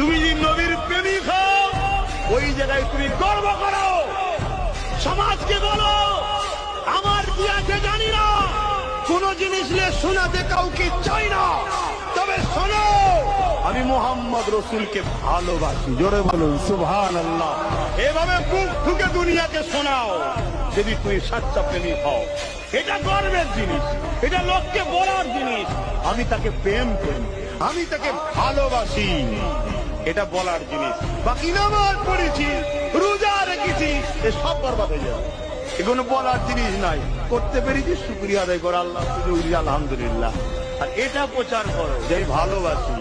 তুমি যে নবীর প্রেমিক হও, ওই জায়গায় তুমি গর্ব করো, সমাজকে বলো আমার কি আছে জানি না, কোন জিনিস নিয়ে শোনাতে কাউকে চাই না, তবে শোনো আমি মোহাম্মদ রসুলকে ভালোবাসি। জোরে বলুন সুবহানাল্লাহ। এভাবে বুক ঠুকে দুনিয়াকে শোনাও যদি তুমি সচ্চা প্রেমিক হও। এটা গর্বের জিনিস, এটা লোককে বলার জিনিস, আমি তাকে প্রেম করি, আমি তাকে ভালোবাসি, এটা বলার জিনিস। বাকি নামাজ পড়েছি, রোজা রেখেছি, সব বরবাদ হয়ে যাবে। এগুলো বলার জিনিস নাই। করতে পেরেছি শুকরিয়া আদায় করো, আল্লাহ আলহামদুলিল্লাহ। আর এটা প্রচার করো যে ভালোবাসি।